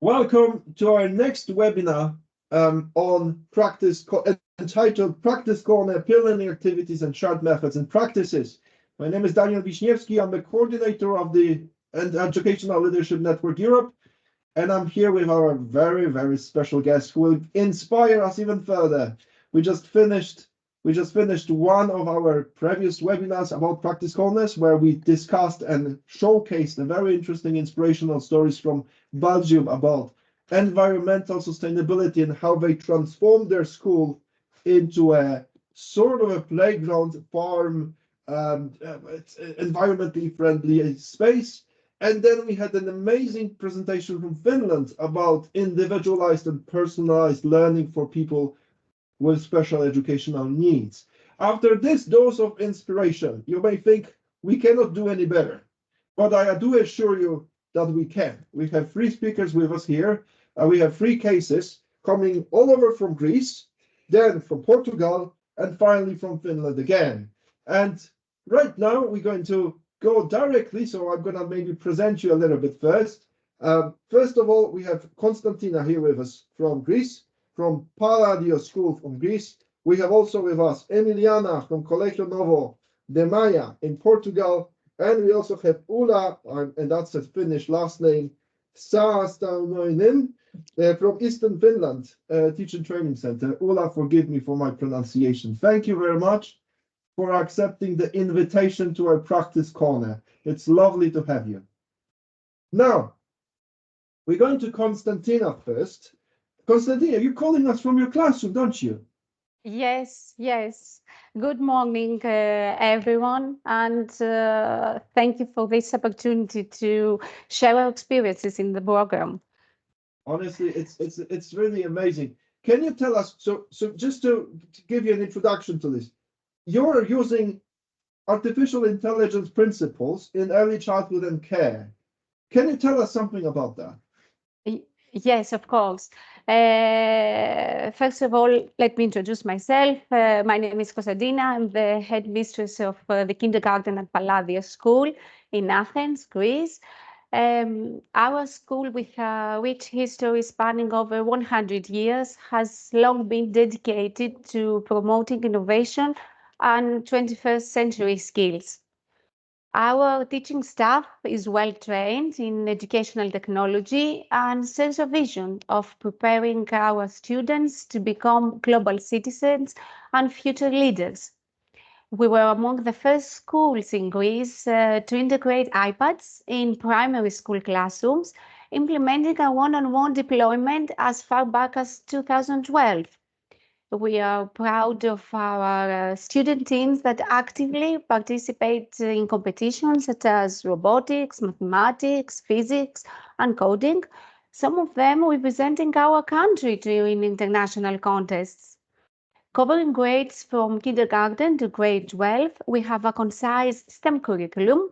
Welcome to our next webinar on entitled Practice Corner, Peer Learning Activities and Shared Methods and Practices. My name is Daniel Wiśniewski. I'm the coordinator of the Educational Leadership Network Europe, and I'm here with our very, very special guest who will inspire us even further. We just finished one of our previous webinars about practice corners, where we discussed and showcased the very interesting inspirational stories from Belgium about environmental sustainability and how they transformed their school into a sort of a playground farm, environmentally friendly space. And then we had an amazing presentation from Finland about individualized and personalized learning for people with special educational needs. After this dose of inspiration, you may think we cannot do any better, but I do assure you that we can. We have 3 speakers with us here. We have 3 cases coming all over from Greece, then from Portugal, and finally from Finland again. And right now we're going to go directly, so I'm going to maybe present you a little bit first. First of all, we have Konstantina here with us from Greece, from Palladio School from Greece. We have also with us Emiliana from Colégio Novo da Maia in Portugal. And we also have Ulla, and that's a Finnish last name, Saastamoinen from Eastern Finland Teaching Training Center. Ulla, forgive me for my pronunciation. Thank you very much for accepting the invitation to our practice corner. It's lovely to have you. Now, we're going to Konstantina first. Konstantina, you're calling us from your classroom, don't you? Yes. Good morning, everyone, and thank you for this opportunity to share our experiences in the program. Honestly, it's really amazing. Can you tell us, so just to give you an introduction to this, you're using artificial intelligence principles in early childhood and care. Can you tell us something about that? Yes, of course. First of all, let me introduce myself. My name is Konstantina. I'm the headmistress of the kindergarten at Palladio School in Athens, Greece. Our school, with a rich history spanning over 100 years, has long been dedicated to promoting innovation and 21st century skills. Our teaching staff is well trained in educational technology and shares a vision of preparing our students to become global citizens and future leaders. We were among the first schools in Greece to integrate iPads in primary school classrooms, implementing a one-on-one deployment as far back as 2012. We are proud of our student teams that actively participate in competitions such as robotics, mathematics, physics, and coding, some of them representing our country in international contests. Covering grades from kindergarten to grade 12, we have a concise STEM curriculum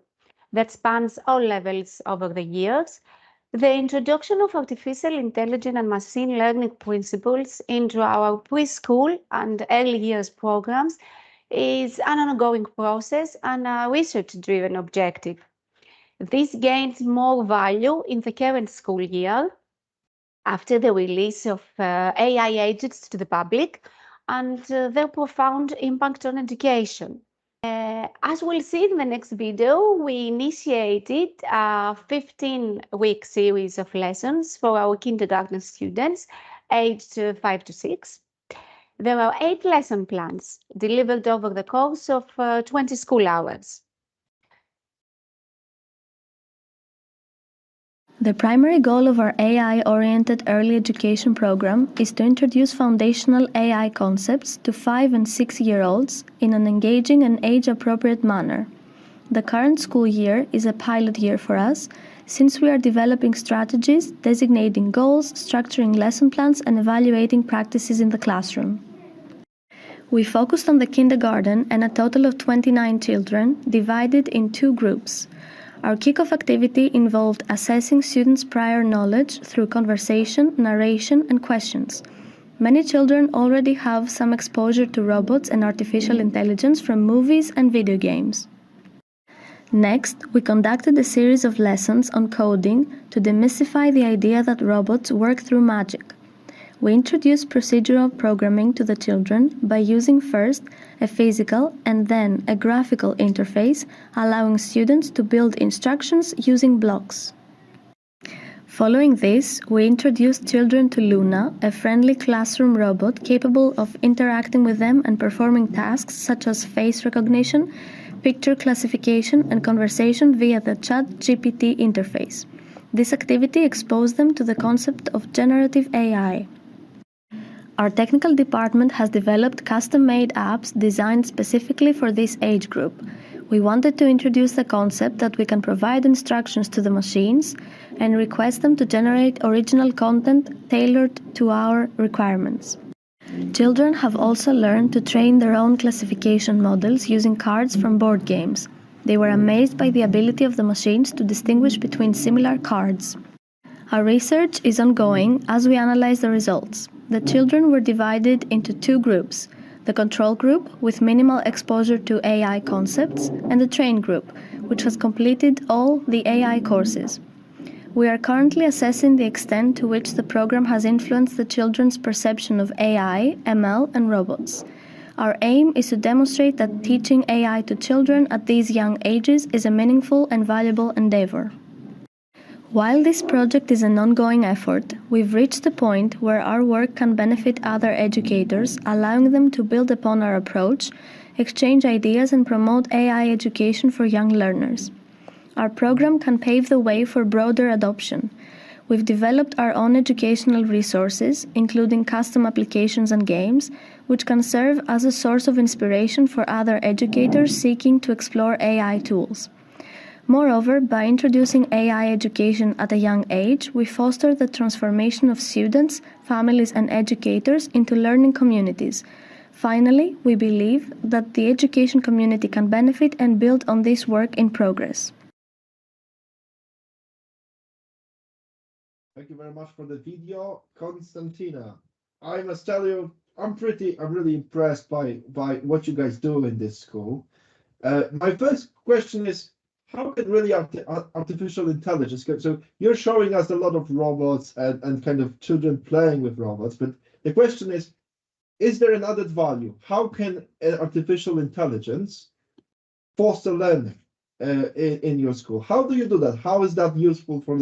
that spans all levels over the years. The introduction of artificial intelligence and machine learning principles into our preschool and early years programs is an ongoing process and a research-driven objective. This gains more value in the current school year after the release of AI agents to the public and their profound impact on education. As we'll see in the next video, we initiated a 15-week series of lessons for our kindergarten students aged 5 to 6. There are 8 lesson plans delivered over the course of 20 school hours. The primary goal of our AI-oriented early education program is to introduce foundational AI concepts to 5- and 6-year-olds in an engaging and age-appropriate manner. The current school year is a pilot year for us, since we are developing strategies, designating goals, structuring lesson plans, and evaluating practices in the classroom. We focused on the kindergarten and a total of 29 children, divided in 2 groups. Our kickoff activity involved assessing students' prior knowledge through conversation, narration, and questions. Many children already have some exposure to robots and artificial intelligence from movies and video games. Next, we conducted a series of lessons on coding to demystify the idea that robots work through magic. We introduced procedural programming to the children by using first a physical and then a graphical interface, allowing students to build instructions using blocks. Following this, we introduced children to Luna, a friendly classroom robot capable of interacting with them and performing tasks such as face recognition, picture classification, and conversation via the ChatGPT interface. This activity exposed them to the concept of generative AI. Our technical department has developed custom-made apps designed specifically for this age group. We wanted to introduce the concept that we can provide instructions to the machines and request them to generate original content tailored to our requirements. Children have also learned to train their own classification models using cards from board games. They were amazed by the ability of the machines to distinguish between similar cards. Our research is ongoing as we analyze the results. The children were divided into two groups: the control group, with minimal exposure to AI concepts, and the train group, which has completed all the AI courses. We are currently assessing the extent to which the program has influenced the children's perception of AI, ML, and robots. Our aim is to demonstrate that teaching AI to children at these young ages is a meaningful and valuable endeavor. While this project is an ongoing effort, we've reached a point where our work can benefit other educators, allowing them to build upon our approach, exchange ideas, and promote AI education for young learners. Our program can pave the way for broader adoption. We've developed our own educational resources, including custom applications and games, which can serve as a source of inspiration for other educators seeking to explore AI tools. Moreover, by introducing AI education at a young age, we foster the transformation of students, families, and educators into learning communities. Finally, we believe that the education community can benefit and build on this work in progress. Thank you very much for the video, Konstantina. I must tell you, I'm really impressed by what you guys do in this school. My first question is, how can really artificial intelligence go? So you're showing us a lot of robots and kind of children playing with robots, but the question is there an added value? How can artificial intelligence foster learning in your school? How do you do that? How is that useful for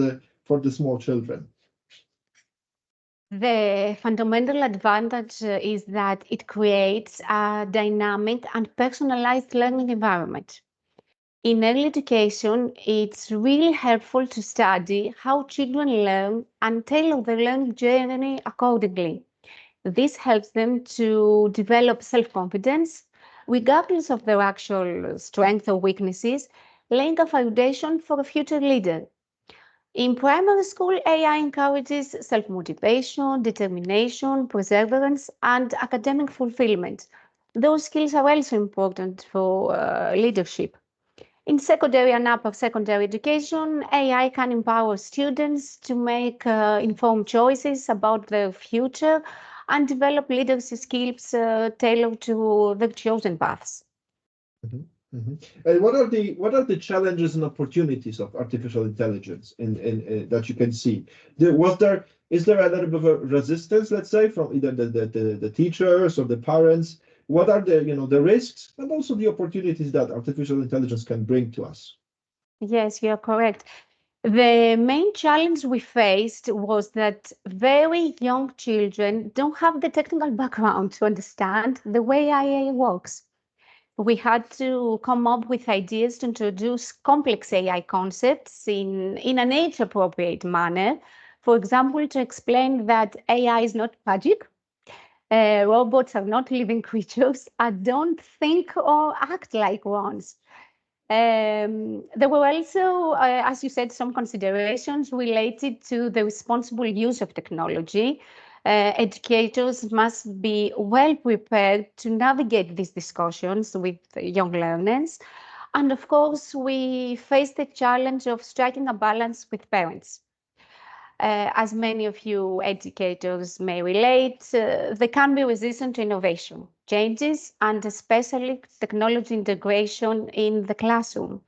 the small children? The fundamental advantage is that it creates a dynamic and personalized learning environment. In early education, it's really helpful to study how children learn and tailor their learning journey accordingly. This helps them to develop self-confidence, regardless of their actual strengths or weaknesses, laying a foundation for a future leader. In primary school, AI encourages self-motivation, determination, perseverance, and academic fulfillment. Those skills are also important for leadership. In secondary and upper secondary education, AI can empower students to make informed choices about their future and develop leadership skills tailored to their chosen paths. Mm-hmm. Mm-hmm. And what are the challenges and opportunities of artificial intelligence in that you can see? Is there a little bit of a resistance, let's say, from either the teachers or the parents? What are the risks and also the opportunities that artificial intelligence can bring to us? Yes, you're correct. The main challenge we faced was that very young children don't have the technical background to understand the way AI works. We had to come up with ideas to introduce complex AI concepts in an age-appropriate manner. For example, to explain that AI is not magic, robots are not living creatures, and don't think or act like ones. There were also, as you said, some considerations related to the responsible use of technology. Educators must be well prepared to navigate these discussions with young learners. And of course, we face the challenge of striking a balance with parents. As many of you educators may relate, they can be resistant to innovation, changes, and especially technology integration in the classroom.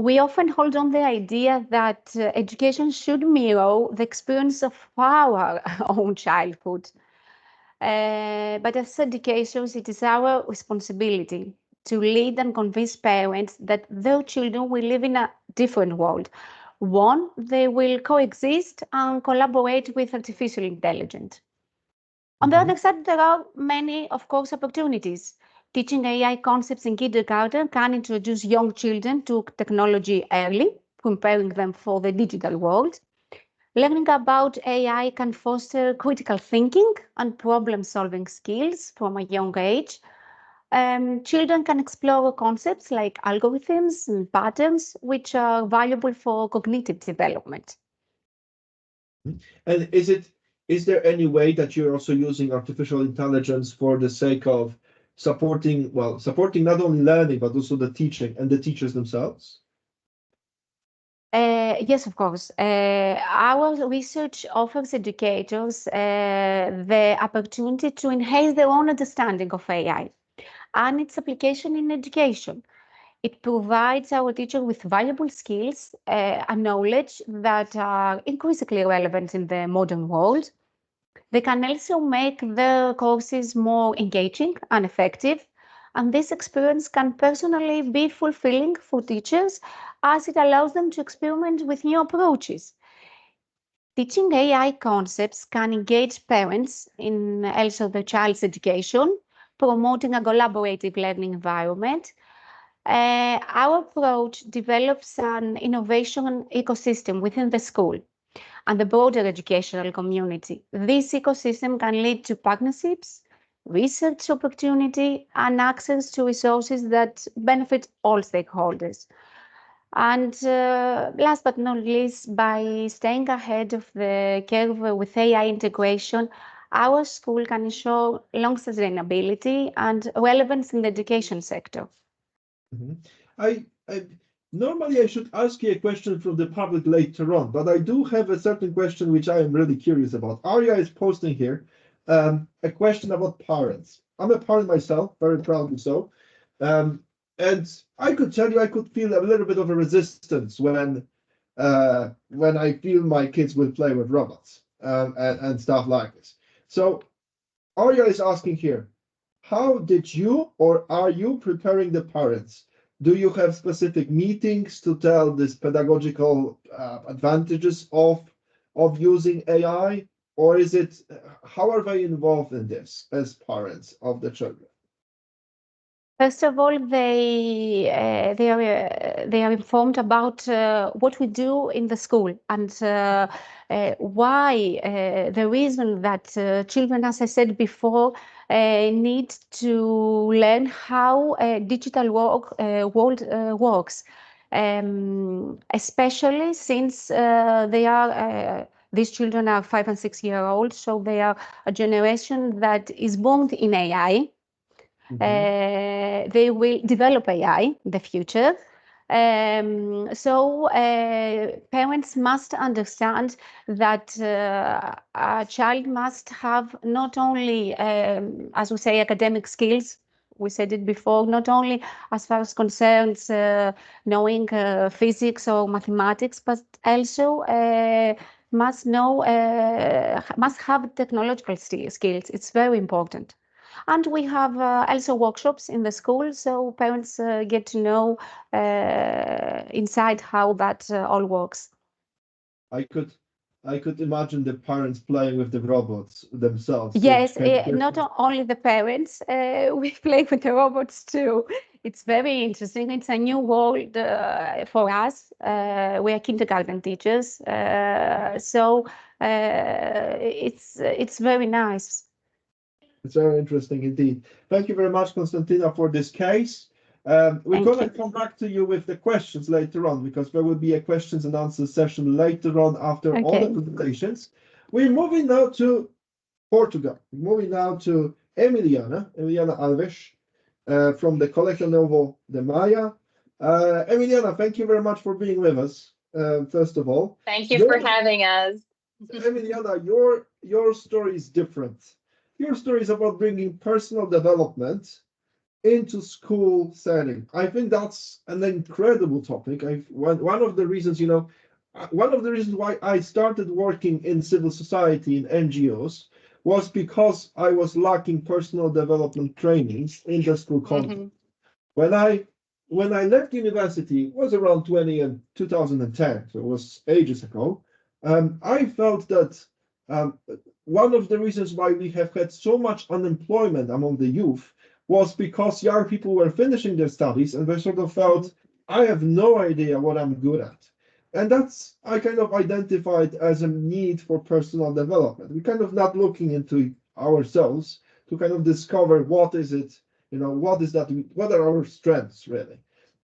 we often hold on the idea that education should mirror the experience of our own childhood. But as educators, it is our responsibility to lead and convince parents that their children will live in a different world. One, they will coexist and collaborate with artificial intelligence. On the other side, there are many, of course, opportunities. Teaching AI concepts in kindergarten can introduce young children to technology early, preparing them for the digital world. Learning about AI can foster critical thinking and problem-solving skills from a young age. Children can explore concepts like algorithms and patterns, which are valuable for cognitive development. And is there any way that you're also using artificial intelligence for the sake of supporting not only learning, but also the teaching and the teachers themselves? Yes, of course. Our research offers educators the opportunity to enhance their own understanding of AI and its application in education. It provides our teachers with valuable skills and knowledge that are increasingly relevant in the modern world. They can also make their courses more engaging and effective, and this experience can personally be fulfilling for teachers as it allows them to experiment with new approaches. Teaching AI concepts can engage parents in also their child's education, promoting a collaborative learning environment. Our approach develops an innovation ecosystem within the school and the broader educational community. This ecosystem can lead to partnerships, research opportunity, and access to resources that benefit all stakeholders. And last but not least, by staying ahead of the curve with AI integration, our school can ensure long sustainability and relevance in the education sector. I normally I should ask you a question from the public later on, but I do have a certain question which I am really curious about. Arya is posting here a question about parents. I'm a parent myself, very proudly so. And I could tell you, I could feel a little bit of a resistance when I feel my kids will play with robots and stuff like this. So Arya is asking here, how did you or are you preparing the parents? Do you have specific meetings to tell these pedagogical advantages of using AI, or is it how are they involved in this as parents of the children? First of all, they are informed about what we do in the school and why the reason that children, as I said before, need to learn how digital world works, especially since these children are 5 and 6 years old, so they are a generation that is born in AI. They will develop AI in the future. So parents must understand that a child must have not only, as we say, academic skills. We said it before, not only as far as concerns knowing physics or mathematics, but also must have technological skills. It's very important. And we have also workshops in the school, so parents get to know inside how that all works. I could imagine the parents playing with the robots themselves. Yes, not only the parents, we play with the robots too. It's very interesting. It's a new world for us. We are kindergarten teachers, so it's very nice. It's very interesting indeed. Thank you very much, Konstantina, for this case. We're going to come back to you with the questions later on, because there will be a questions and answers session later on after all the presentations. We're moving now to Portugal. We're moving now to Emiliana Alves from the Colégio Novo da Maia. Emiliana, thank you very much for being with us, first of all. Thank you for having us. Emiliana, your story is different. Your story is about bringing personal development into school setting. I think that's an incredible topic. One of the reasons, one of the reasons why I started working in civil society in NGOs was because I was lacking personal development trainings in the school context. When I left university, it was around 2010, so it was ages ago. I felt that one of the reasons why we have had so much unemployment among the youth was because young people were finishing their studies and they sort of felt, I have no idea what I'm good at. And that's, I kind of identified as a need for personal development. We're kind of not looking into ourselves to kind of discover what is it, what is that, what are our strengths really.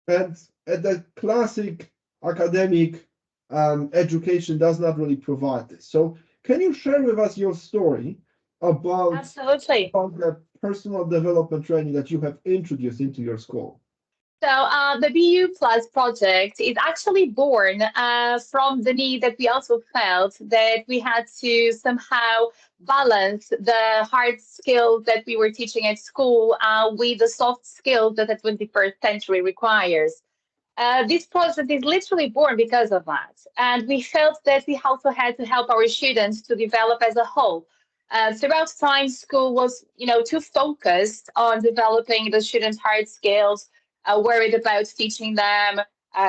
And the classic academic education does not really provide this. So can you share with us your story about, Absolutely. about the personal development training that you have introduced into your school? So the BU Plus project is actually born from the need that we also felt that we had to somehow balance the hard skills that we were teaching at school with the soft skills that the 21st century requires. This project is literally born because of that. And we felt that we also had to help our students to develop as a whole. Throughout time, school was, too focused on developing the students' hard skills, worried about teaching them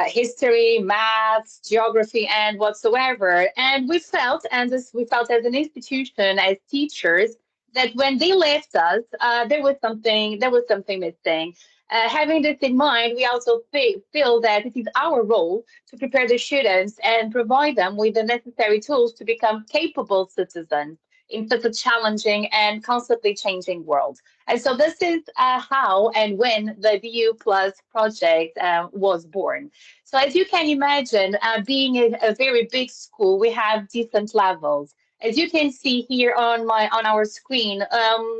history, maths, geography, and whatsoever. And we felt, we felt as an institution, as teachers, that when they left us, there was something missing. Having this in mind, we also feel that it is our role to prepare the students and provide them with the necessary tools to become capable citizens in such a challenging and constantly changing world. And so this is how and when the BU Plus project was born. So as you can imagine, being a very big school, we have different levels. As you can see here on our screen,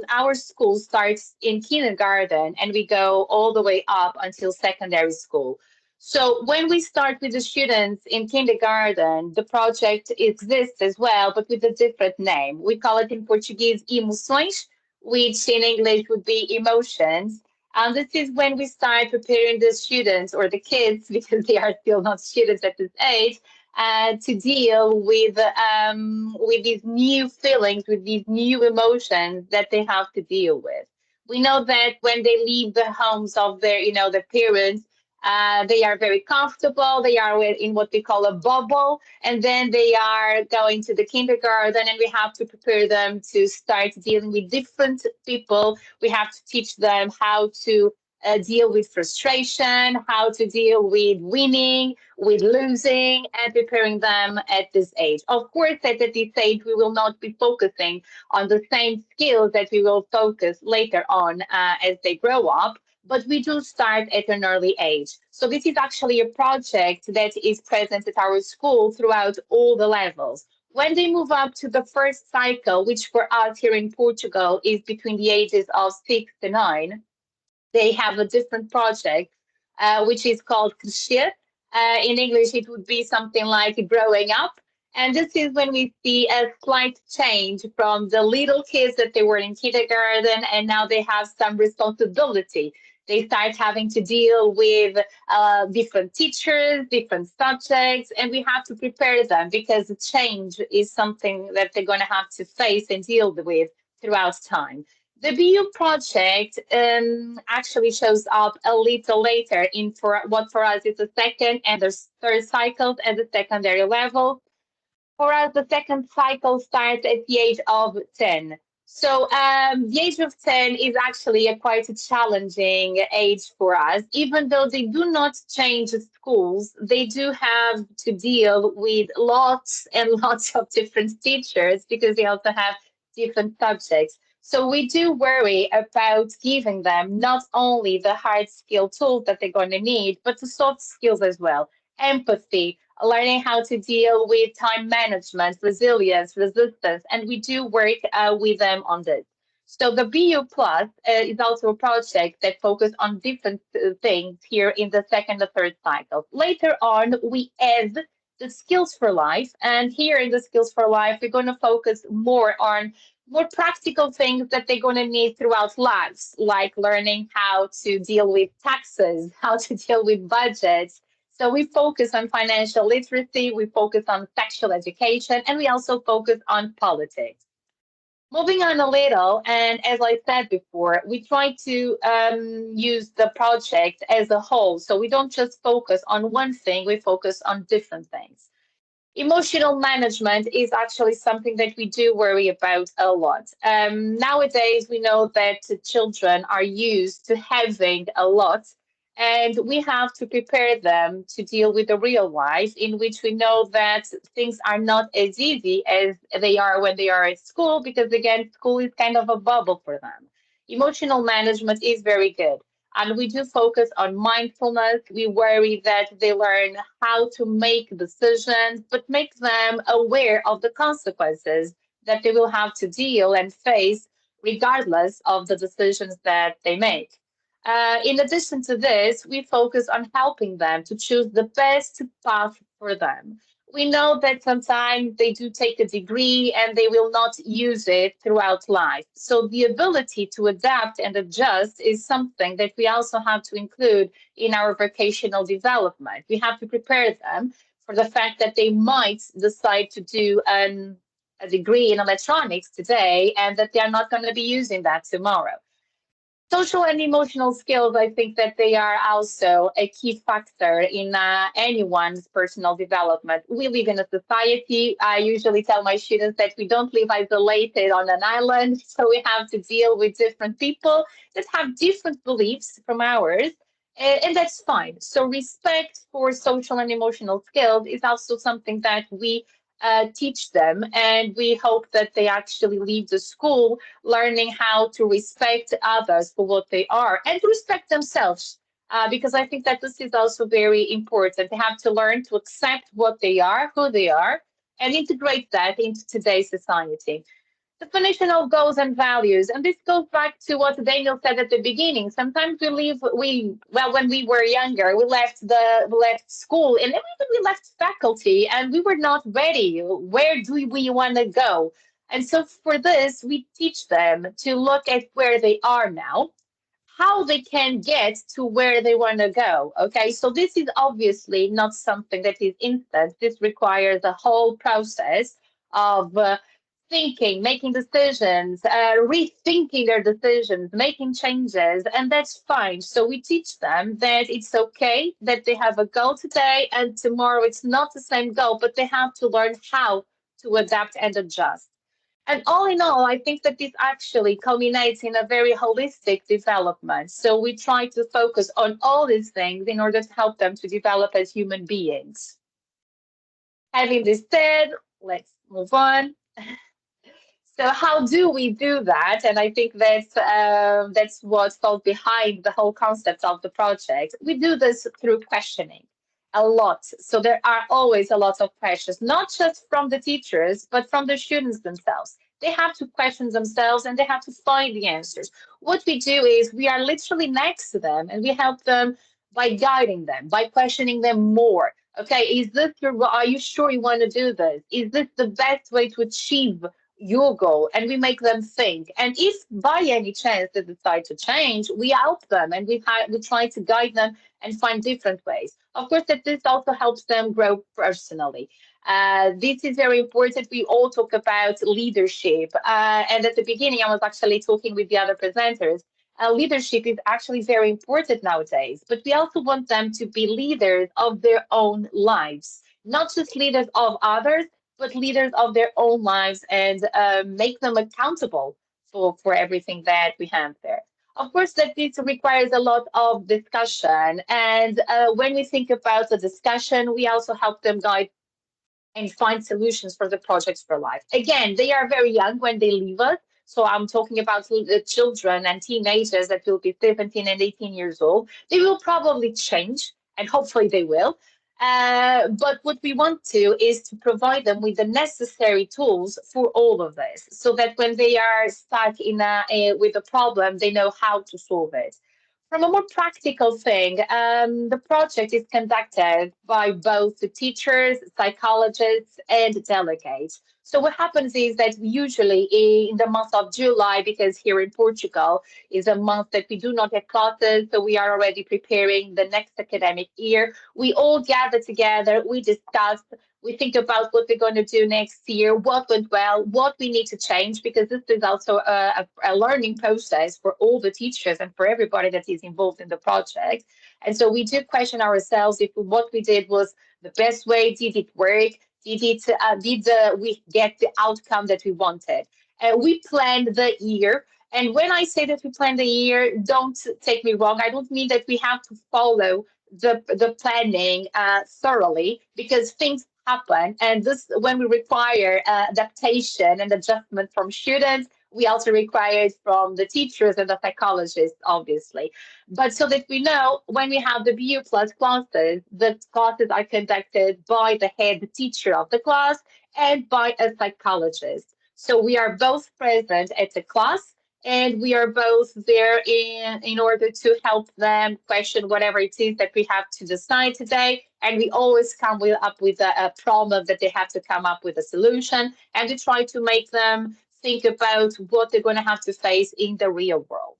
our school starts in kindergarten and we go all the way up until secondary school. So when we start with the students in kindergarten, the project exists as well, but with a different name. We call it in Portuguese emoções, which in English would be emotions. And this is when we start preparing the students or the kids, because they are still not students at this age, to deal with these new feelings, with these new emotions that they have to deal with. We know that when they leave the homes of their parents, they are very comfortable. They are in what we call a bubble, and then they are going to the kindergarten, and we have to prepare them to start dealing with different people. We have to teach them how to deal with frustration, how to deal with winning, with losing, and preparing them at this age. Of course, at this age, we will not be focusing on the same skills that we will focus later on as they grow up, but we do start at an early age. So this is actually a project that is present at our school throughout all the levels. When they move up to the first cycle, which for us here in Portugal is between the ages of 6 to 9, they have a different project, which is called Crescer. In English, it would be something like growing up. And this is when we see a slight change from the little kids that they were in kindergarten, and now they have some responsibility. They start having to deal with different teachers, different subjects, and we have to prepare them because the change is something that they're going to have to face and deal with throughout time. The BU project actually shows up a little later in what for us is the second and the third cycles at the secondary level. For us, the second cycle starts at the age of 10. So the age of 10 is actually quite a challenging age for us. Even though they do not change schools, they do have to deal with lots and lots of different teachers because they also have different subjects. So we do worry about giving them not only the hard skill tools that they're going to need, but the soft skills as well. Empathy, learning how to deal with time management, resilience, resistance, and we do work with them on this. So the BU Plus is also a project that focuses on different things here in the second and third cycle. Later on, we add the skills for life, and here in the skills for life, we're going to focus more on more practical things that they're going to need throughout lives, like learning how to deal with taxes, how to deal with budgets. So we focus on financial literacy, we focus on sexual education, and we also focus on politics. Moving on a little, and as I said before, we try to use the project as a whole. So we don't just focus on one thing, we focus on different things. Emotional management is actually something that we do worry about a lot. Nowadays, we know that children are used to having a lot, and we have to prepare them to deal with the real life, in which we know that things are not as easy as they are when they are at school, because again, school is kind of a bubble for them. Emotional management is very good. And we do focus on mindfulness. We worry that they learn how to make decisions, but make them aware of the consequences that they will have to deal and face, regardless of the decisions that they make. In addition to this, we focus on helping them to choose the best path for them. We know that sometimes they do take a degree and they will not use it throughout life. So the ability to adapt and adjust is something that we also have to include in our vocational development. We have to prepare them for the fact that they might decide to do a degree in electronics today and that they are not going to be using that tomorrow. Social and emotional skills, I think that they are also a key factor in anyone's personal development. We live in a society. I usually tell my students that we don't live isolated on an island, so we have to deal with different people that have different beliefs from ours, and that's fine. So respect for social and emotional skills is also something that we teach them, and we hope that they actually leave the school learning how to respect others for what they are and to respect themselves. Because I think that this is also very important. They have to learn to accept what they are, who they are, and integrate that into today's society. Definition of goals and values, and this goes back to what Daniel said at the beginning. Sometimes when we were younger, we left school, and even we left faculty, and we were not ready. Where do we want to go? And so for this, we teach them to look at where they are now, how they can get to where they want to go. Okay, so this is obviously not something that is instant. This requires a whole process of thinking, making decisions, rethinking their decisions, making changes, and that's fine. So we teach them that it's okay that they have a goal today and tomorrow it's not the same goal, but they have to learn how to adapt and adjust. And all in all, I think that this actually culminates in a very holistic development. So we try to focus on all these things in order to help them to develop as human beings. Having this said, let's move on. So how do we do that? And I think that's what falls behind the whole concept of the project. We do this through questioning a lot. So there are always a lot of questions, not just from the teachers, but from the students themselves. They have to question themselves and they have to find the answers. What we do is we are literally next to them and we help them by guiding them, by questioning them more. Okay, are you sure you want to do this? Is this the best way to achieve your goal? And we make them think. And if by any chance they decide to change, we help them and we try to guide them and find different ways. Of course, that this also helps them grow personally. This is very important. We all talk about leadership. And at the beginning, I was actually talking with the other presenters. Leadership is actually very important nowadays, but we also want them to be leaders of their own lives, not just leaders of others, but leaders of their own lives, and make them accountable for everything that we have there. Of course, that this requires a lot of discussion. And when we think about the discussion, we also help them guide and find solutions for the projects for life. Again, they are very young when they leave us. So I'm talking about the children and teenagers that will be 17 and 18 years old. They will probably change, and hopefully they will. But what we want to is to provide them with the necessary tools for all of this, so that when they are stuck with a problem, they know how to solve it. From a more practical thing, the project is conducted by both the teachers, psychologists, and delegates. So what happens is that usually in the month of July, because here in Portugal is a month that we do not have classes, so we are already preparing the next academic year, we all gather together, we discuss, we think about what we're going to do next year, what went well, what we need to change, because this is also a learning process for all the teachers and for everybody that is involved in the project. And so we do question ourselves if what we did was the best way, did it work, we get the outcome that we wanted. We planned the year. And when I say that we plan the year, don't take me wrong. I don't mean that we have to follow the planning thoroughly, because things happen, and this when we require adaptation and adjustment from students, we also require it from the teachers and the psychologists, obviously. But so that we know, when we have the BU plus classes, the classes are conducted by the head teacher of the class and by a psychologist. So we are both present at the class, and we are both there in order to help them question whatever it is that we have to decide today. And we always come up with a problem that they have to come up with a solution, and we try to make them think about what they're going to have to face in the real world.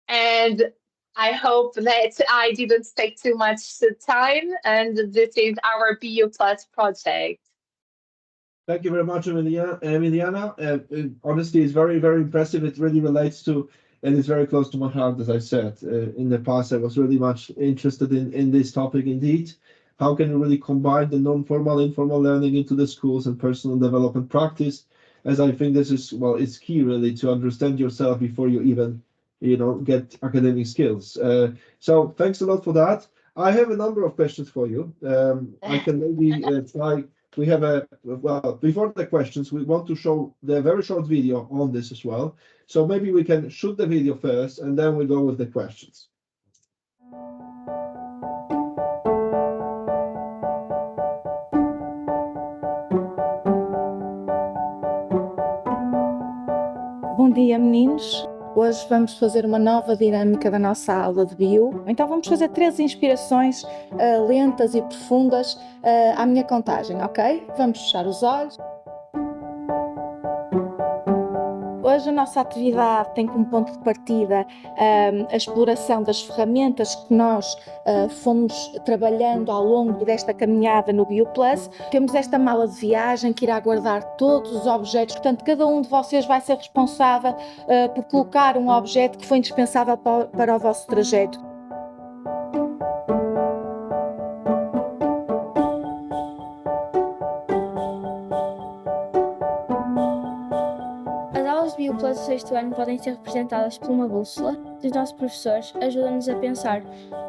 And I hope that I didn't take too much time, and this is our BU Plus project. Thank you very much, Emiliana. Honestly, it's very, very impressive. It really relates to, and it's very close to my heart, as I said. In the past, I was really much interested in this topic indeed. How can we really combine the non-formal, informal learning into the schools and personal development practice? As I think this is, well, it's key really to understand yourself before you even, get academic skills. So thanks a lot for that. I have a number of questions for you. I can maybe try. We have before the questions, we want to show the very short video on this as well. So maybe we can shoot the video first, and then we go with the questions. Bom dia, meninos. Hoje vamos fazer uma nova dinâmica da nossa aula de bio. Então vamos fazer 3 inspirações lentas e profundas à minha contagem, ok? Vamos fechar os olhos. Hoje a nossa atividade tem como ponto de partida a exploração das ferramentas que nós fomos trabalhando ao longo desta caminhada no BioPlus. Temos esta mala de viagem que irá guardar todos os objetos, portanto cada um de vocês vai ser responsável por colocar um objeto que foi indispensável para o vosso trajeto. BioPlus do sexto ano podem ser representadas por uma bússola. Os nossos professores ajudam-nos a pensar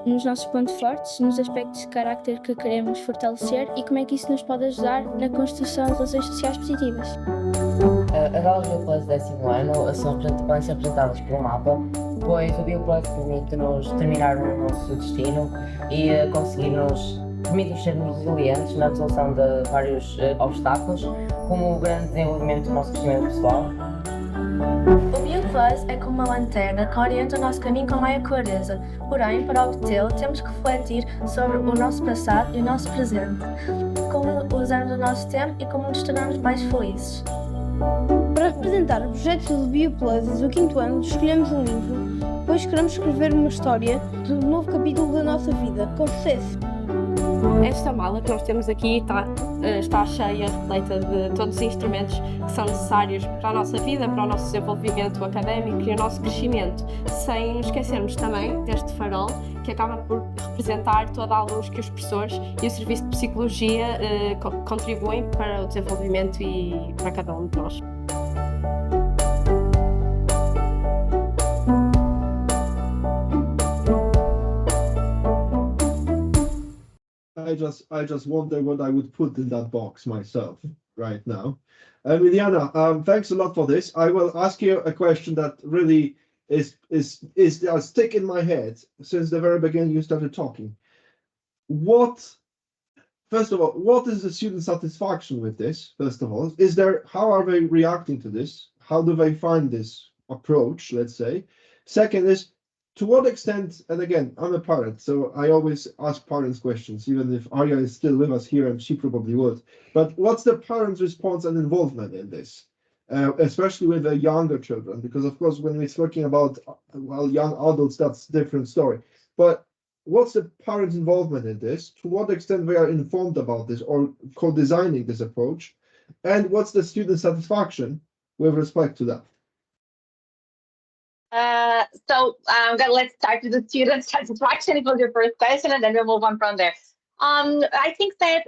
nos nossos pontos fortes, nos aspectos de carácter que queremos fortalecer e como é que isso nos pode ajudar na construção de relações sociais positivas. As aulas BioPlus do décimo ano podem ser apresentadas por um mapa, pois o BioPlus permite-nos determinar o nosso destino e permite-nos sermos resilientes na resolução de vários obstáculos, como o grande desenvolvimento do nosso crescimento pessoal. O BioPlus é como uma lanterna que orienta o nosso caminho com maior clareza, porém, para obtê-lo, temos que refletir sobre o nosso passado e o nosso presente, como usamos o nosso tempo e como nos tornamos mais felizes. Para representar o projeto do BioPlus do quinto ano, escolhemos um livro, pois queremos escrever uma história de um novo capítulo da nossa vida, com sucesso. Esta mala que nós temos aqui está cheia, repleta de todos os instrumentos que são necessários para a nossa vida, para o nosso desenvolvimento académico e o nosso crescimento, sem nos esquecermos também deste farol, que acaba por representar toda a luz que os professores e o Serviço de Psicologia contribuem para o desenvolvimento e para cada um de nós. I just wonder what I would put in that box myself right now. Emiliana, thanks a lot for this. I will ask you a question that really is stick in my head since the very beginning you started talking. First of all, what is the student satisfaction with this? First of all, how are they reacting to this? How do they find this approach, let's say? Second is, to what extent, and again, I'm a parent, so I always ask parents questions, even if Arya is still with us here, and she probably would. But what's the parents' response and involvement in this, especially with the younger children? Because of course, when we're talking about young adults, that's a different story. But what's the parents' involvement in this? To what extent they are informed about this or co-designing this approach? And what's the student satisfaction with respect to that? Let's start with the student satisfaction. It was your first question, and then we'll move on from there. I think that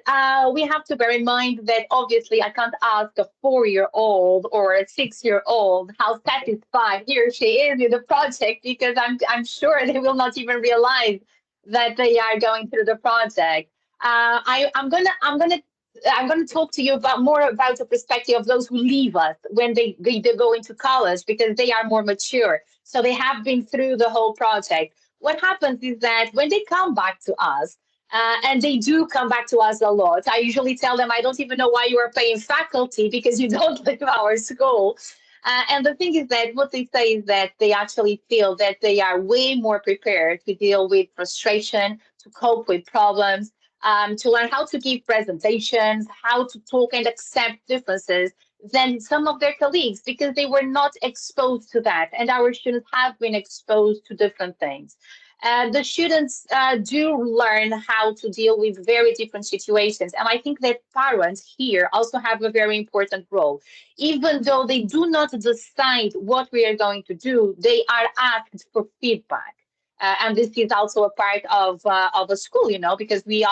we have to bear in mind that obviously I can't ask a 4-year-old or a 6-year-old how satisfied he or she is with the project, because I'm sure they will not even realize that they are going through the project. I'm gonna talk to you more about the perspective of those who leave us when they go into college, because they are more mature. So they have been through the whole project. What happens is that when they come back to us, and they do come back to us a lot, I usually tell them, I don't even know why you are paying faculty, because you don't leave our school. And the thing is that what they say is that they actually feel that they are way more prepared to deal with frustration, to cope with problems, to learn how to give presentations, how to talk and accept differences than some of their colleagues, because they were not exposed to that. And our students have been exposed to different things. The students do learn how to deal with very different situations. And I think that parents here also have a very important role. Even though they do not decide what we are going to do, they are asked for feedback. And this is also a part of a school, because we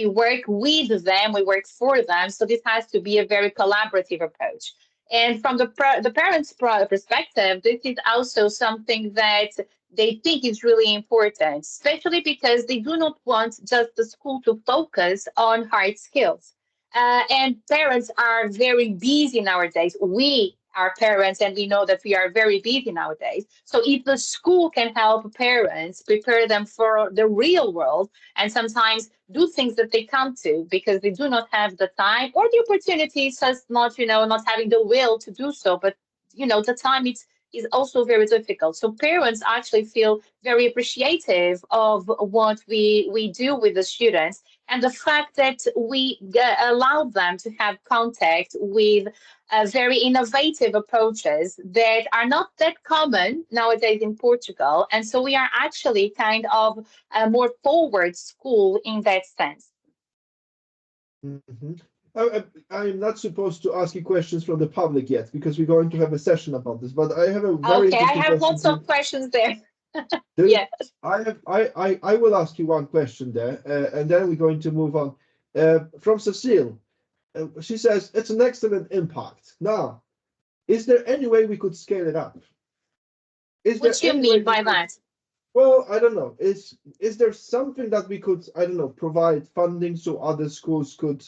work with them, we work for them. So this has to be a very collaborative approach. And from the parents' perspective, this is also something that they think is really important, especially because they do not want just the school to focus on hard skills. And parents are very busy nowadays. We are parents, and we know that we are very busy nowadays. So if the school can help parents prepare them for the real world, and sometimes do things that they can't do because they do not have the time or the opportunities, just not having the will to do so, but the time is also very difficult. So parents actually feel very appreciative of what we do with the students, and the fact that we allow them to have contact with very innovative approaches that are not that common nowadays in Portugal. And so we are actually kind of a more forward school in that sense. Mm-hmm. I'm not supposed to ask you questions from the public yet, because we're going to have a session about this, but I have a very okay. I have lots of questions there. Yes, I will ask you one question there, and then we're going to move on. From Cecile, she says it's an excellent impact. Now, is there any way we could scale it up? What do you mean by that? Well, I don't know. Is there something that we could, I don't know, provide funding so other schools could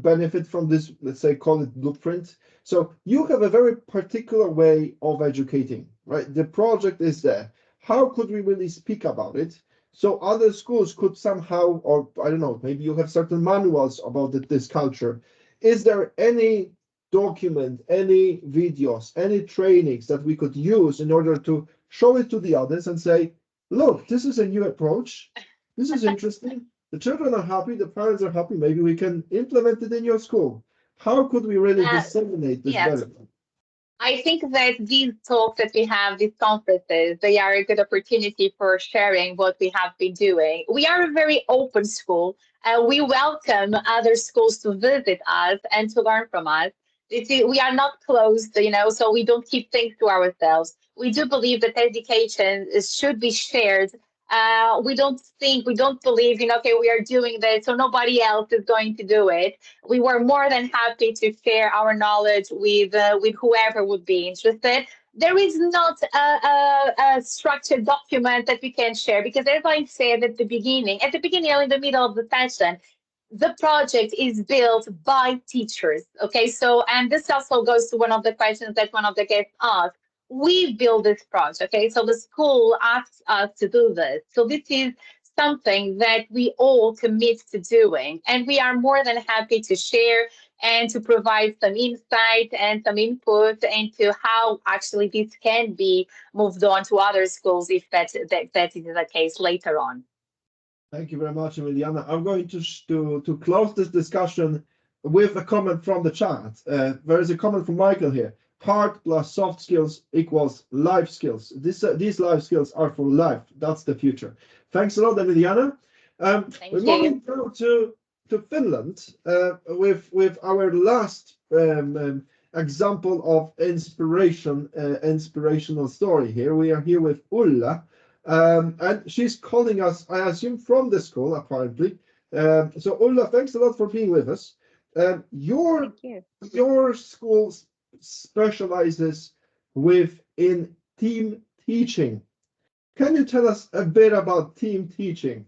benefit from this, let's say, call it blueprint? So you have a very particular way of educating, right? The project is there. How could we really speak about it so other schools could somehow, or I don't know, maybe you have certain manuals about this culture. Is there any document, any videos, any trainings that we could use in order to show it to the others and say, look, this is a new approach. This is interesting. The children are happy, the parents are happy. Maybe we can implement it in your school. How could we really disseminate this better? I think that these talks that we have, these conferences, they are a good opportunity for sharing what we have been doing. We are a very open school. We welcome other schools to visit us and to learn from us. We are not closed, so we don't keep things to ourselves. We do believe that education should be shared. We don't believe, okay, we are doing this, so nobody else is going to do it. We were more than happy to share our knowledge with whoever would be interested. There is not a structured document that we can share, because as I said at the beginning or in the middle of the session, the project is built by teachers. Okay, so, and this also goes to one of the questions that one of the guests asked. We build this project, okay? So the school asks us to do this. So this is something that we all commit to doing, and we are more than happy to share and to provide some insight and some input into how actually this can be moved on to other schools if that is the case later on. Thank you very much, Emiliana. I'm going to close this discussion with a comment from the chat. There is a comment from Michael here. Hard plus soft skills equals life skills. These life skills are for life. That's the future. Thanks a lot, Emiliana. We're moving through to Finland with our last example of inspirational story here. We are here with Ulla, and she's calling us, I assume, from the school, apparently. So Ulla, thanks a lot for being with us. Your school specializes in team teaching. Can you tell us a bit about team teaching?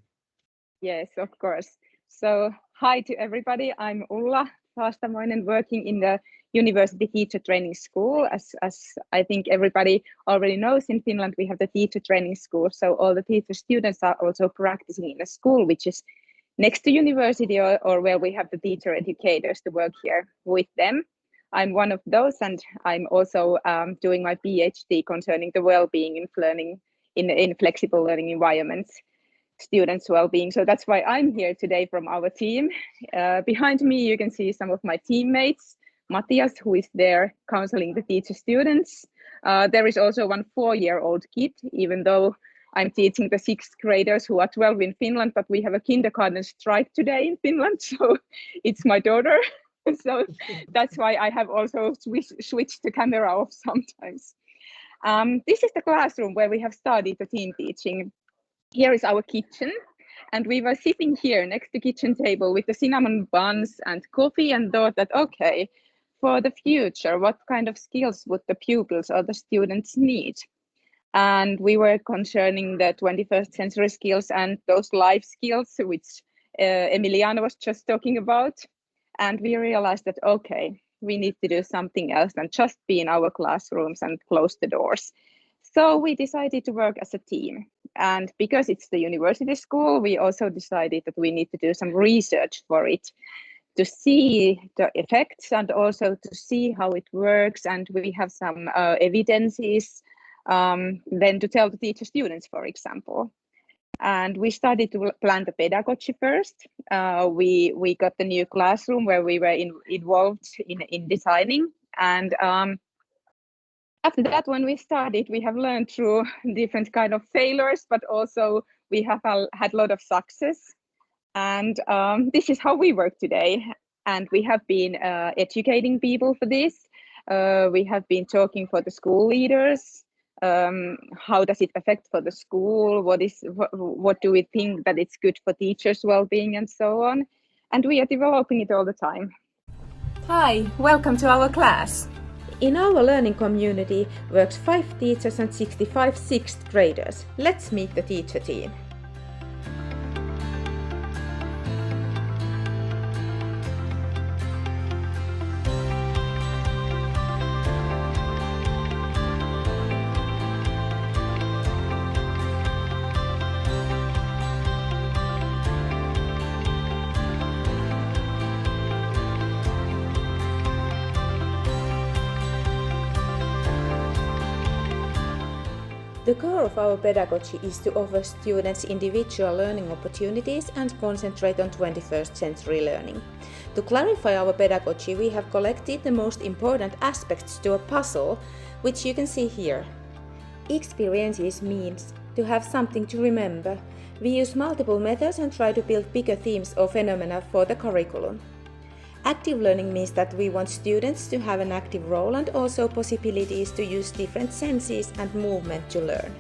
Yes, of course. So hi to everybody. I'm Ulla Saastamoinen, working in the University Teacher Training School. As I think everybody already knows, in Finland we have the Teacher Training School. So all the teacher students are also practicing in a school which is next to university or where we have the teacher educators to work here with them. I'm one of those, and I'm also doing my PhD concerning the well-being in learning in flexible learning environments, students' well-being. So that's why I'm here today from our team. Behind me, you can see some of my teammates, Matthias, who is there counseling the teacher students. There is also one 4-year-old kid, even though I'm teaching the 6th graders who are 12 in Finland, but we have a kindergarten strike today in Finland, so it's my daughter. So that's why I have also switched the camera off sometimes. This is the classroom where we have started the team teaching. Here is our kitchen, and we were sitting here next to the kitchen table with the cinnamon buns and coffee and thought that, okay, for the future, what kind of skills would the pupils or the students need? And we were concerning the 21st century skills and those life skills, which Emiliana was just talking about. And we realized that, okay, we need to do something else than just be in our classrooms and close the doors. So we decided to work as a team. And because it's the university school, we also decided that we need to do some research for it to see the effects and also to see how it works. And we have some evidences then to tell the teacher students, for example. And we started to plan the pedagogy first. We got the new classroom where we were involved in designing. And after that, when we started, we have learned through different kind of failures, but also we have had a lot of success. And this is how we work today. And we have been educating people for this. We have been talking for the school leaders. How does it affect for the school? What do we think that it's good for teachers' well-being and so on? And we are developing it all the time. Hi, welcome to our class. In our learning community works 5 teachers and 65 6th graders. Let's meet the teacher team. The core of our pedagogy is to offer students individual learning opportunities and concentrate on 21st century learning. To clarify our pedagogy, we have collected the most important aspects to a puzzle, which you can see here. Experiences means to have something to remember. We use multiple methods and try to build bigger themes or phenomena for the curriculum. Active learning means that we want students to have an active role and also possibilities to use different senses and movement to learn.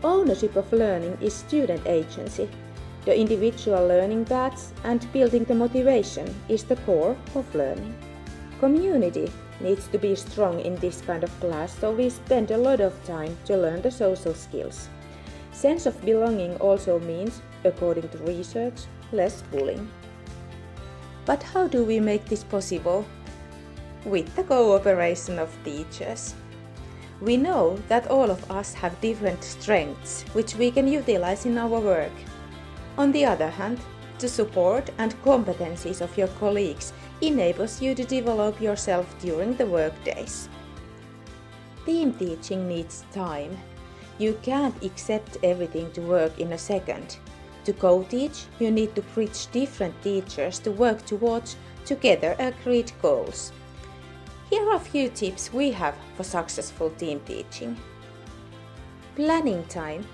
Ownership of learning is student agency. The individual learning paths and building the motivation is the core of learning. Community needs to be strong in this kind of class, so we spend a lot of time to learn the social skills. Sense of belonging also means, according to research, less bullying. But how do we make this possible? With the cooperation of teachers. We know that all of us have different strengths, which we can utilize in our work. On the other hand, the support and competencies of your colleagues enables you to develop yourself during the workdays. Team teaching needs time. You can't accept everything to work in a second. To co-teach, you need to bridge different teachers to work towards together agreed goals. Here are a few tips we have for successful team teaching. Planning time.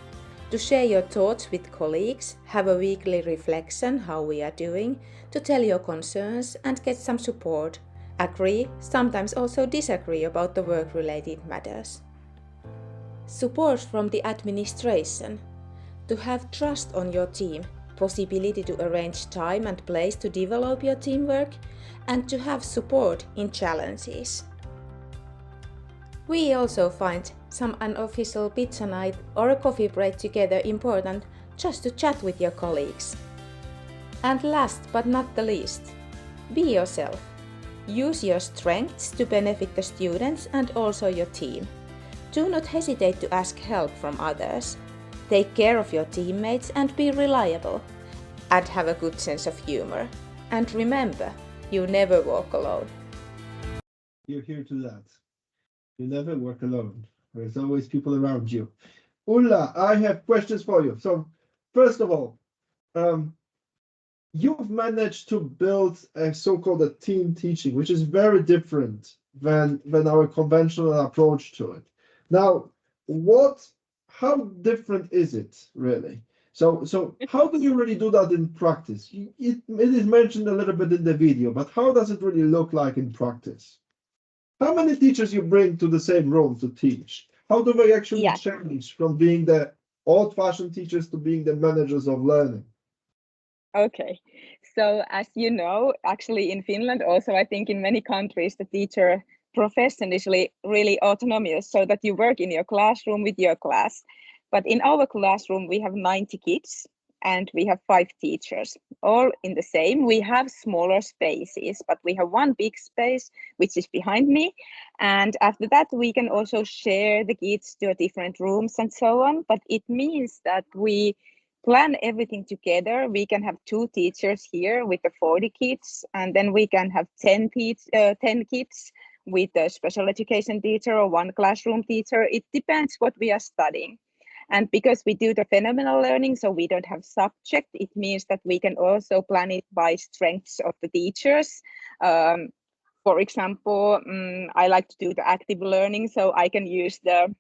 To share your thoughts with colleagues, have a weekly reflection how we are doing, to tell your concerns and get some support, agree, sometimes also disagree about the work-related matters. Support from the administration. To have trust on your team, possibility to arrange time and place to develop your teamwork, and to have support in challenges. We also find some unofficial pizza night or a coffee break together important just to chat with your colleagues. And last but not the least, be yourself. Use your strengths to benefit the students and also your team. Do not hesitate to ask help from others. Take care of your teammates and be reliable. And have a good sense of humor. And remember, you never walk alone. You're here to that. You never work alone. There's always people around you. Ulla, I have questions for you. So, first of all, you've managed to build a so-called a team teaching, which is very different than our conventional approach to it. Now, how different is it really? So how do you really do that in practice? It is mentioned a little bit in the video, but how does it really look like in practice? How many teachers you bring to the same room to teach? How do they actually change from being the old-fashioned teachers to being the managers of learning? Okay, so as you know, actually in Finland, also I think in many countries, the teacher profession is really autonomous, so that you work in your classroom with your class. But in our classroom, we have 90 kids and we have 5 teachers, all in the same. We have smaller spaces, but we have one big space, which is behind me. And after that, we can also share the kids to different rooms and so on. But it means that we plan everything together. We can have 2 teachers here with the 40 kids, and then we can have 10 kids with a special education teacher or 1 classroom teacher. It depends what we are studying. And because we do the phenomenal learning, so we don't have subject, it means that we can also plan it by strengths of the teachers. For example, I like to do the active learning, so I can use the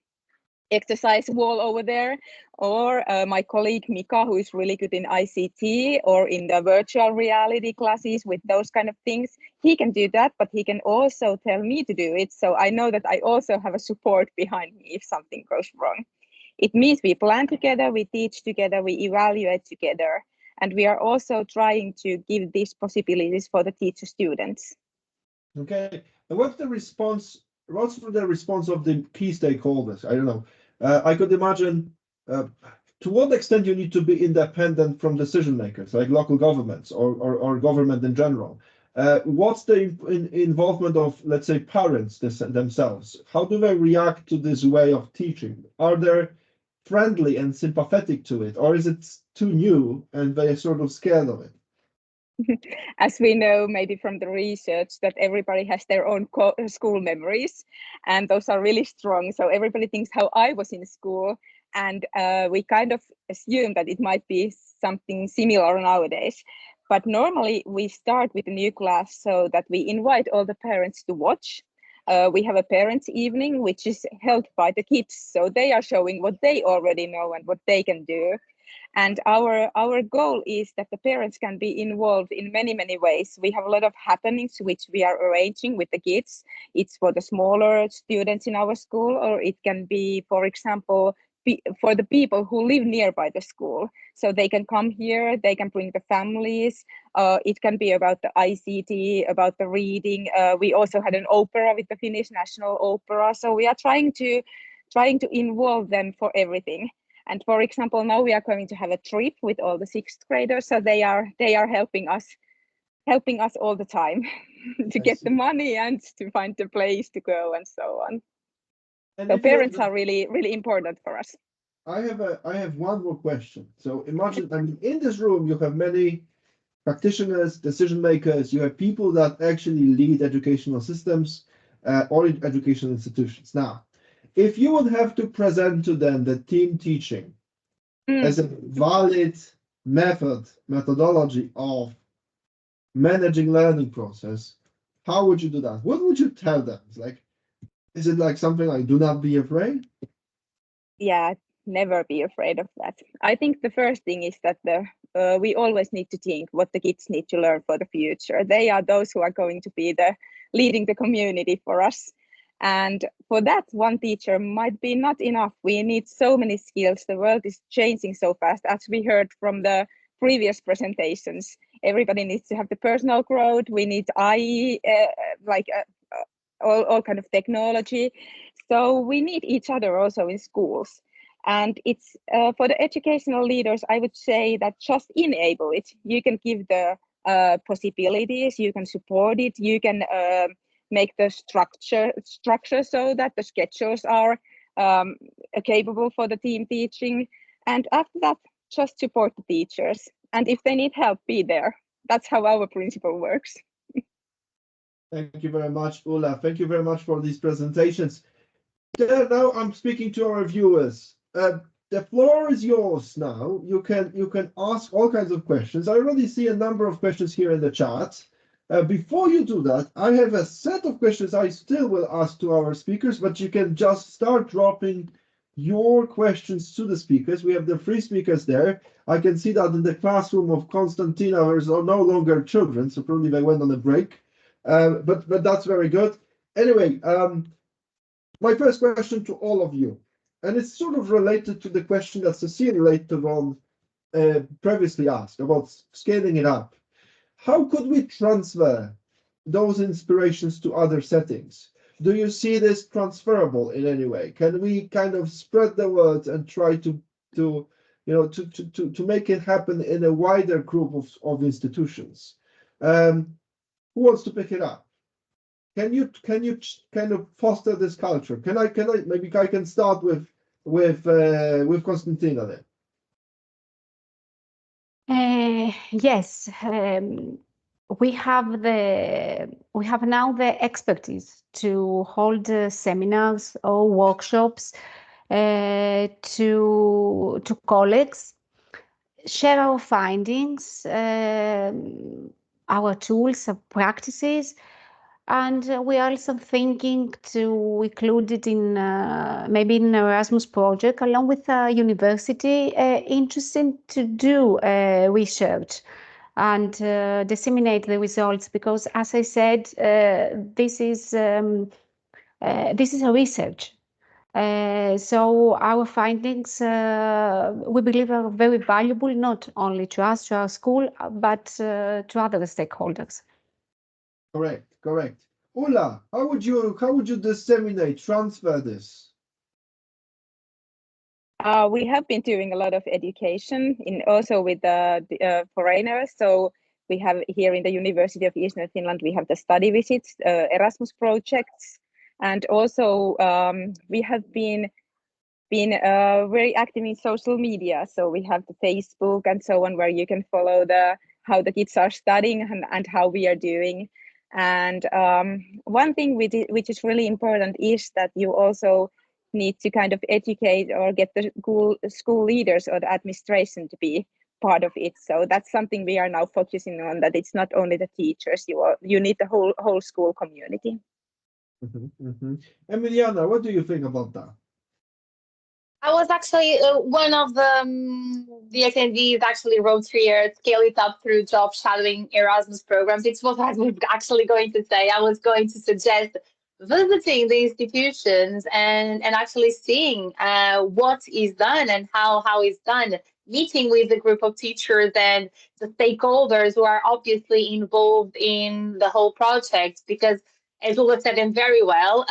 exercise wall over there, or my colleague Mika, who is really good in ICT or in the virtual reality classes with those kind of things, he can do that, but he can also tell me to do it. So I know that I also have a support behind me if something goes wrong. It means we plan together, we teach together, we evaluate together, and we are also trying to give these possibilities for the teacher students. Okay, and what's the response of the key stakeholders? I don't know. I could imagine to what extent you need to be independent from decision makers, like local governments or government in general. What's the involvement of, let's say, parents themselves? How do they react to this way of teaching? Are they friendly and sympathetic to it, or is it too new and they are sort of scared of it? As we know, maybe from the research, that everybody has their own school memories, and those are really strong. So everybody thinks how I was in school, and we kind of assume that it might be something similar nowadays. But normally we start with a new class so that we invite all the parents to watch. We have a parents' evening, which is held by the kids. So they are showing what they already know and what they can do. And our goal is that the parents can be involved in many, many ways. We have a lot of happenings which we are arranging with the kids. It's for the smaller students in our school, or it can be, for example, for the people who live nearby the school. So they can come here, they can bring the families. It can be about the ICT, about the reading. We also had an opera with the Finnish National Opera. So we are trying to involve them for everything. And for example, now we are going to have a trip with all the 6th graders. So they are helping us all the time to get the money and to find the place to go and so on. And so parents are really, really important for us. I have one more question. So imagine, I mean, in this room you have many practitioners, decision makers, you have people that actually lead educational systems or educational institutions. Now, if you would have to present to them the team teaching as a valid methodology of managing learning process, how would you do that? What would you tell them? Is it like something like do not be afraid? Yeah, never be afraid of that. I think the first thing is that we always need to think what the kids need to learn for the future. They are those who are going to be leading the community for us. And for that, one teacher might be not enough. We need so many skills. The world is changing so fast. As we heard from the previous presentations, everybody needs to have the personal growth. We need IE, all kind of technology. So we need each other also in schools. And it's for the educational leaders, I would say that just enable it. You can give the possibilities, you can support it, you can make the structure so that the schedules are capable for the team teaching. And after that, just support the teachers. And if they need help, be there. That's how our principle works. Thank you very much, Ulla. Thank you very much for these presentations. Now I'm speaking to our viewers. The floor is yours now. You can ask all kinds of questions. I already see a number of questions here in the chat. Before you do that, I have a set of questions I still will ask to our speakers, but you can just start dropping your questions to the speakers. We have the three speakers there. I can see that in the classroom of Konstantina, there's no longer children, so probably they went on a break. But that's very good. Anyway, my first question to all of you, and it's sort of related to the question that Cecilia later on previously asked about scaling it up. How could we transfer those inspirations to other settings? Do you see this transferable in any way? Can we kind of spread the word and try to make it happen in a wider group of institutions? Who wants to pick it up? Can you kind of foster this culture? Maybe I can start with Konstantina then. Yes, we have now the expertise to hold seminars or workshops to colleagues, share our findings, our tools, our practices, and we are also thinking to include it in maybe in an Erasmus project along with a university interested to do research and disseminate the results, because as I said, this is a research. So our findings, we believe, are very valuable, not only to us, to our school, but to other stakeholders. Correct. Ulla, how would you disseminate, transfer this? We have been doing a lot of education also with the foreigners. So we have here in the University of Eastern Finland, we have the study visits, Erasmus projects, and also we have been very active in social media. So we have the Facebook and so on, where you can follow how the kids are studying and how we are doing. And one thing which is really important is that you also need to kind of educate or get the school leaders or the administration to be part of it. So that's something we are now focusing on, that it's not only the teachers, you need the whole school community. Emiliana, what do you think about that? I was actually one of the attendees actually wrote here, scale it up through job shadowing Erasmus programs. It's what I was actually going to say. I was going to suggest visiting the institutions and actually seeing what is done and how it's done, meeting with the group of teachers and the stakeholders who are obviously involved in the whole project, because as Ulla said, and very well,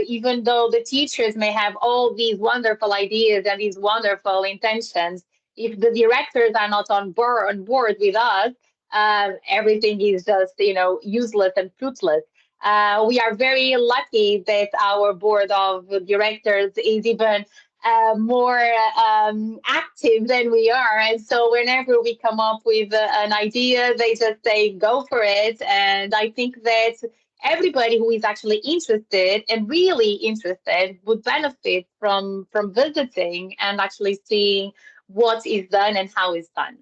even though the teachers may have all these wonderful ideas and these wonderful intentions, if the directors are not on board with us, everything is just, useless and fruitless. We are very lucky that our board of directors is even more active than we are. And so whenever we come up with an idea, they just say, go for it. And I think that everybody who is actually interested and really interested would benefit from visiting and actually seeing what is done and how it's done.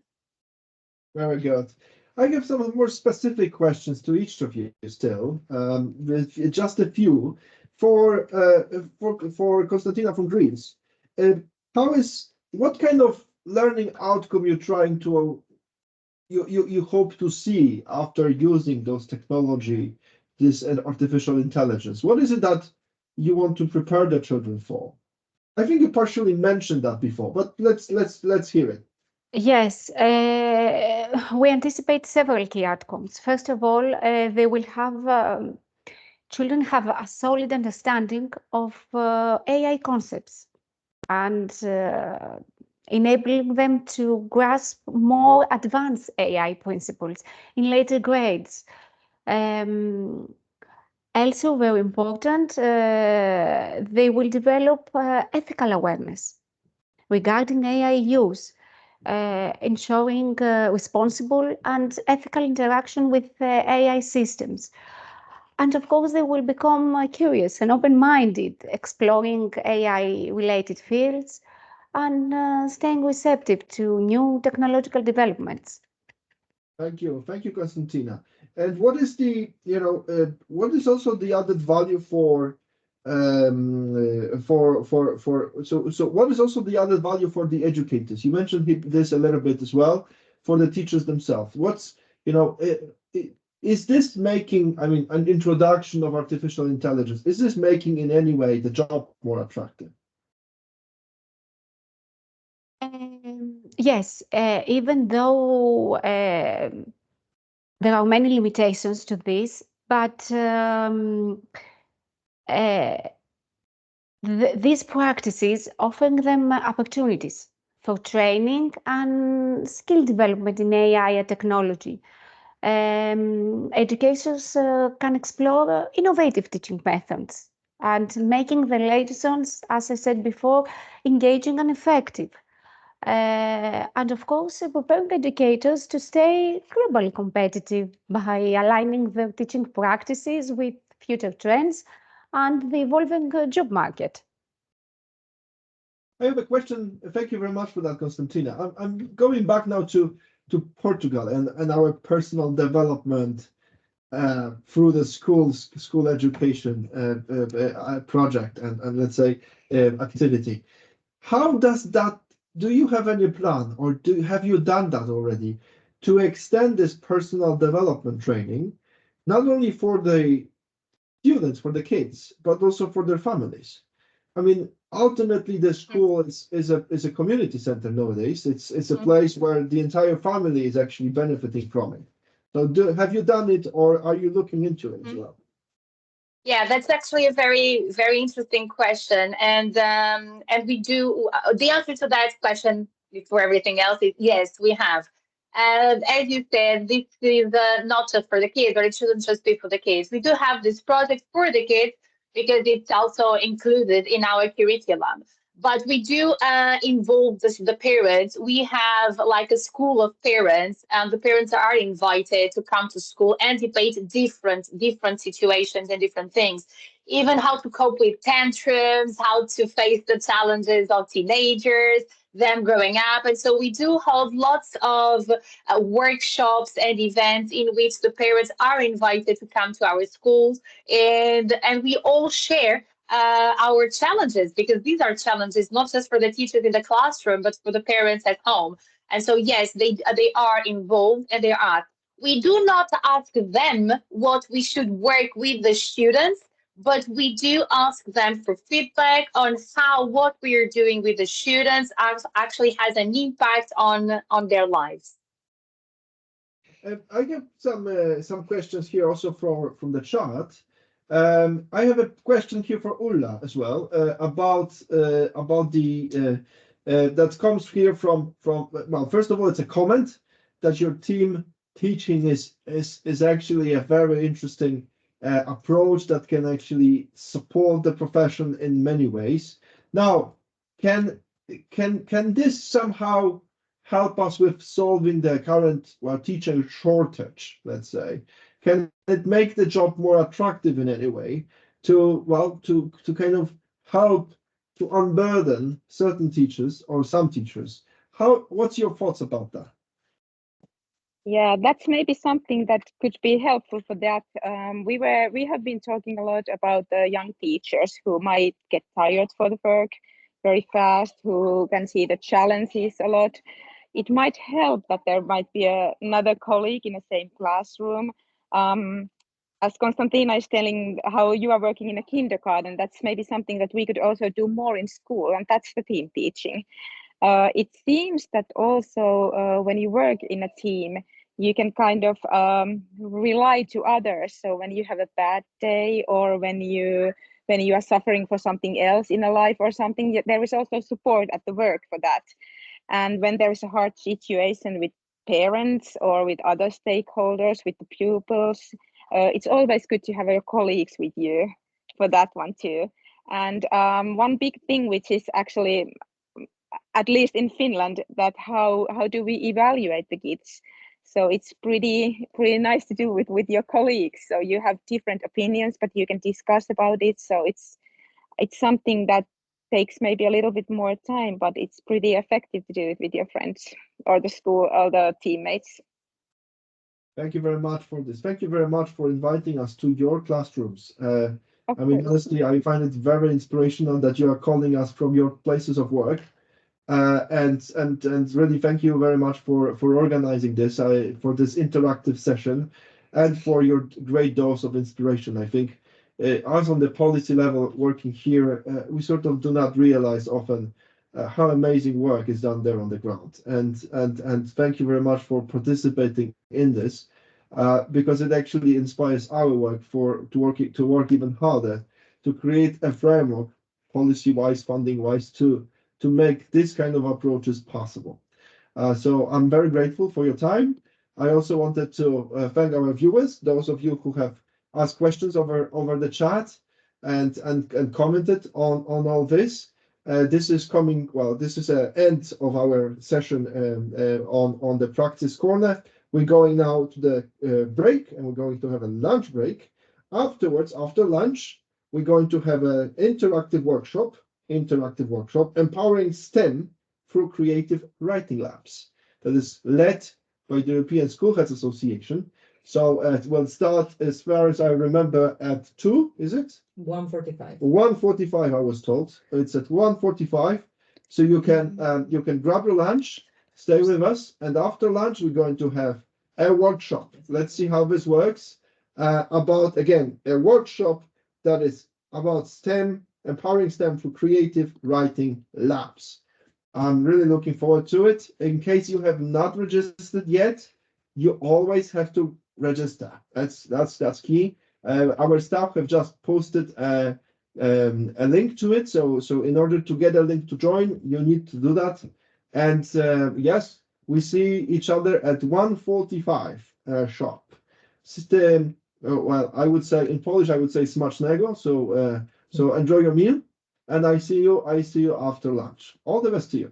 Very good. I have some more specific questions to each of you still, with just a few. For Konstantina from Greece, what kind of learning outcome you hope to see after using those technology, this artificial intelligence? What is it that you want to prepare the children for? I think you partially mentioned that before, but let's hear it. Yes, we anticipate several key outcomes. First of all, they will have children have a solid understanding of AI concepts and enabling them to grasp more advanced AI principles in later grades. Also very important, they will develop ethical awareness regarding AI use, ensuring responsible and ethical interaction with AI systems. And of course, they will become curious and open-minded, exploring AI-related fields and staying receptive to new technological developments. Thank you, Konstantina. And what is what is also the added value what is also the added value for the educators? You mentioned this a little bit as well, for the teachers themselves. Is this making, an introduction of artificial intelligence, is this making in any way the job more attractive? Yes, even though there are many limitations to this, but these practices offer them opportunities for training and skill development in AI and technology. Educators can explore innovative teaching methods and making the lessons, as I said before, engaging and effective. And of course, preparing educators to stay globally competitive by aligning their teaching practices with future trends and the evolving job market. I have a question. Thank you very much for that, Konstantina. I'm going back now to Portugal and our personal development through the school education project and let's say activity. How does that? Do you have any plan, or have you done that already, to extend this personal development training, not only for the students, for the kids, but also for their families? Ultimately, the school is a community center nowadays. It's a place where the entire family is actually benefiting from it. So, have you done it, or are you looking into it as well? Yeah, that's actually a very, very interesting question, and we do. The answer to that question, before everything else, is yes, we have. And as you said, this is not just for the kids, or it shouldn't just be for the kids. We do have this project for the kids because it's also included in our curriculum. But we do involve the parents. We have like a school of parents, and the parents are invited to come to school and debate different situations and different things, even how to cope with tantrums, how to face the challenges of teenagers, them growing up. And so we do hold lots of workshops and events in which the parents are invited to come to our schools, and we all share our challenges, because these are challenges not just for the teachers in the classroom, but for the parents at home. And so, yes, they are involved, and they are. We do not ask them what we should work with the students, but we do ask them for feedback on how what we are doing with the students actually has an impact on their lives. I have some questions here also from the chat. I have a question here for Ulla as well, about the that comes here from well, first of all, it's a comment that your team teaching is actually a very interesting approach that can actually support the profession in many ways. Now, can this somehow help us with solving the current teacher shortage, let's say? Can it make the job more attractive in any way to kind of help to unburden certain teachers or some teachers? What's your thoughts about that? Yeah, that's maybe something that could be helpful for that. We have been talking a lot about the young teachers who might get tired for the work very fast, who can see the challenges a lot. It might help that there might be another colleague in the same classroom. As Konstantina is telling how you are working in a kindergarten, that's maybe something that we could also do more in school, and that's the team teaching. It seems that also when you work in a team, you can kind of rely to others. So when you have a bad day, or when you are suffering for something else in a life or something, there is also support at the work for that. And when there is a hard situation with parents or with other stakeholders, with the pupils, it's always good to have your colleagues with you for that one too. And one big thing, which is actually, at least in Finland, that how do we evaluate the kids? So it's pretty nice to do with your colleagues. So you have different opinions, but you can discuss about it. So it's something that takes maybe a little bit more time, but it's pretty effective to do it with your friends or the school or the teammates. Thank you very much for this. Thank you very much for inviting us to your classrooms. I mean, honestly, I find it very inspirational that you are calling us from your places of work. And really thank you very much for organizing this, for this interactive session, and for your great dose of inspiration. I think us on the policy level working here, we sort of do not realize often how amazing work is done there on the ground. And thank you very much for participating in this, because it actually inspires our work to work even harder to create a framework, policy-wise, funding-wise, to make this kind of approaches possible. So I'm very grateful for your time. I also wanted to thank our viewers, those of you who have asked questions over the chat and commented on all this. This is coming, this is an end of our session on the practice corner. We're going now to the break, and we're going to have a lunch break. Afterwards, after lunch, we're going to have an interactive workshop, empowering STEM through creative writing labs, that is led by the European School Heads Association. So it will start, as far as I remember, at 2, is it? 1:45. 1:45, I was told. It's at 1:45. So you can grab your lunch, stay with us, and after lunch we're going to have a workshop. Let's see how this works. About, again, a workshop that is about STEM, empowering STEM through creative writing labs. I'm really looking forward to it. In case you have not registered yet, you always have to register. That's key. Our staff have just posted a link to it. So in order to get a link to join, you need to do that. And yes, we see each other at 1:45 sharp. System. Well, I would say in Polish, I would say smacznego. So enjoy your meal, and I see you after lunch. All the best to you.